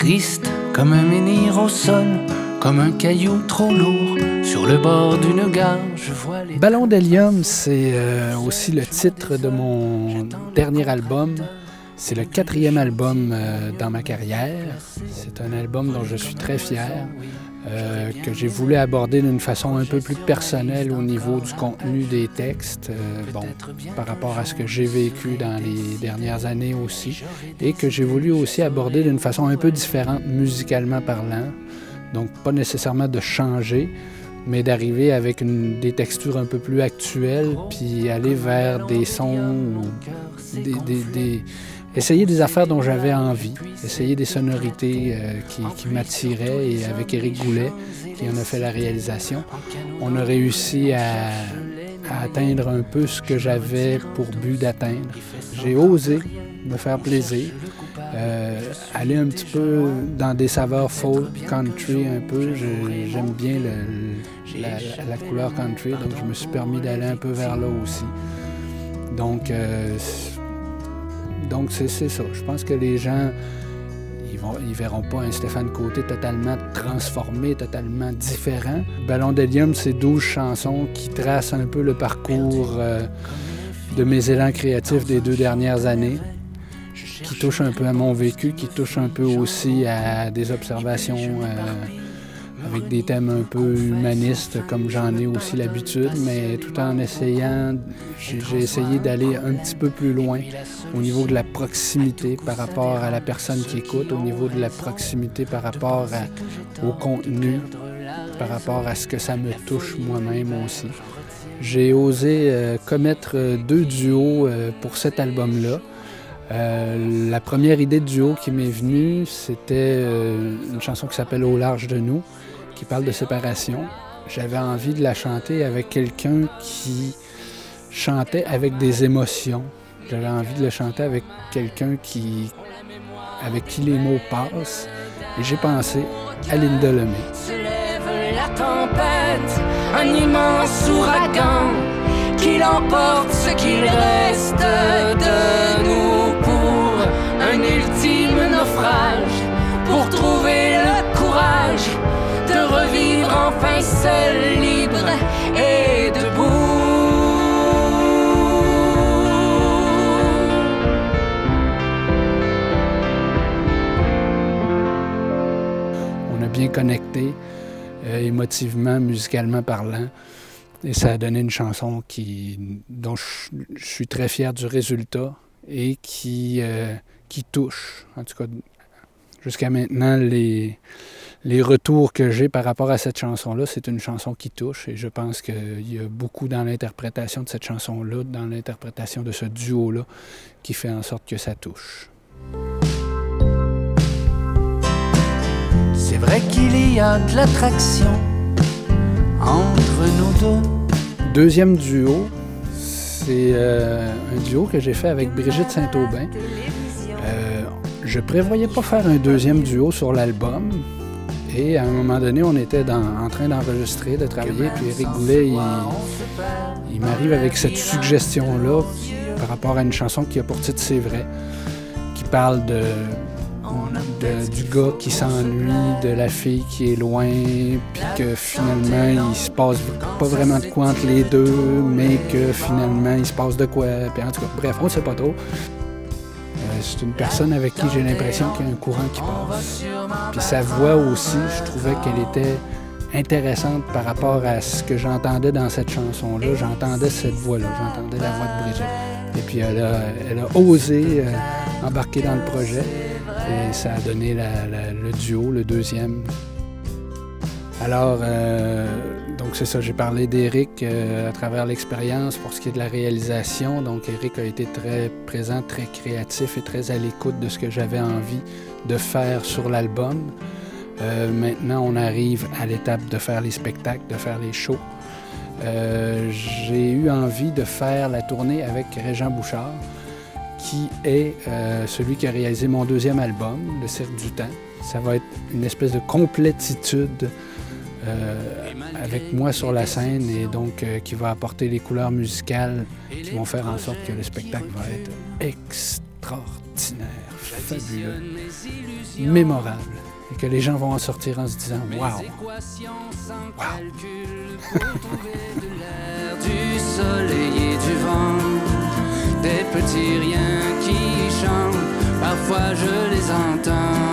triste comme un menhir au sol, comme un caillou trop lourd sur le bord d'une gare. Je vois les... Ballon d'hélium, c'est aussi le titre de mon dernier album. C'est le 4e album dans ma carrière. C'est un album dont je suis très fier, que j'ai voulu aborder d'une façon un peu plus personnelle au niveau du contenu des textes, par rapport à ce que j'ai vécu dans les dernières années aussi, et que j'ai voulu aussi aborder d'une façon un peu différente musicalement parlant. Donc pas nécessairement de changer, mais d'arriver avec des textures un peu plus actuelles, puis aller vers des sons, essayer des affaires dont j'avais envie, essayer des sonorités qui m'attiraient. Et avec Éric Goulet, qui en a fait la réalisation, on a réussi à atteindre un peu ce que j'avais pour but d'atteindre. J'ai osé me faire plaisir, aller un petit peu dans des saveurs folk, country un peu. J'aime bien la couleur country, donc je me suis permis d'aller un peu vers là aussi. Donc c'est ça. Je pense que les gens, ils verront pas un Stéphane Côté totalement transformé, totalement différent. Ballon d'hélium, c'est 12 chansons qui tracent un peu le parcours de mes élans créatifs des 2 dernières années, qui touchent un peu à mon vécu, qui touchent un peu aussi à des observations avec des thèmes un peu humanistes, comme j'en ai aussi l'habitude, mais tout en essayant, j'ai essayé d'aller un petit peu plus loin au niveau de la proximité par rapport à la personne qui écoute, au niveau de la proximité par rapport au contenu, par rapport à ce que ça me touche moi-même aussi. J'ai osé commettre 2 duos pour cet album-là. La première idée de duo qui m'est venue, c'était une chanson qui s'appelle « Au large de nous », qui parle de séparation. J'avais envie de la chanter avec quelqu'un qui chantait avec des émotions. J'avais envie de la chanter avec quelqu'un avec qui les mots passent. Et j'ai pensé à Linda Lemay. Se lève la tempête, un immense ouragan qui emporte ce qu'il reste de nous pour un ultime naufrage, pour trouver le courage de revivre enfin seul, libre et debout. On a bien connecté, émotivement, musicalement parlant, et ça a donné une chanson dont je suis très fier du résultat et qui touche. En tout cas, jusqu'à maintenant, les retours que j'ai par rapport à cette chanson-là, c'est une chanson qui touche, et je pense qu'il y a beaucoup dans l'interprétation de cette chanson-là, dans l'interprétation de ce duo-là, qui fait en sorte que ça touche. C'est vrai qu'il y a de l'attraction entre nous deux. Deuxième duo, c'est un duo que j'ai fait avec Brigitte Saint-Aubin. Je prévoyais pas faire un deuxième duo sur l'album. Et à un moment donné, on était en train d'enregistrer, de travailler, puis Éric Goulet, il m'arrive avec cette suggestion-là par rapport à une chanson qui a pour titre « C'est vrai », qui parle du gars qui s'ennuie, de la fille qui est loin, puis que finalement, il se passe pas vraiment de quoi entre les deux, mais que finalement, il se passe de quoi. Puis en tout cas, bref, on ne sait pas trop. C'est une personne avec qui j'ai l'impression qu'il y a un courant qui passe. Puis sa voix aussi, je trouvais qu'elle était intéressante par rapport à ce que j'entendais dans cette chanson-là. J'entendais cette voix-là, j'entendais la voix de Brigitte. Et puis elle a osé embarquer dans le projet, et ça a donné le duo, le deuxième. Alors, donc c'est ça, j'ai parlé d'Éric à travers l'expérience pour ce qui est de la réalisation. Donc Éric a été très présent, très créatif et très à l'écoute de ce que j'avais envie de faire sur l'album. Maintenant, on arrive à l'étape de faire les spectacles, de faire les shows. J'ai eu envie de faire la tournée avec Régent Bouchard, qui est celui qui a réalisé mon deuxième album, Le Cirque du Temps. Ça va être une espèce de complétitude avec moi sur la scène, et donc qui va apporter les couleurs musicales qui vont faire en sorte que le spectacle va être extraordinaire, fabuleux, mémorable, et que les gens vont en sortir en se disant « Wow! Wow! » Du soleil et du vent, des petits riens qui chantent, parfois je les entends.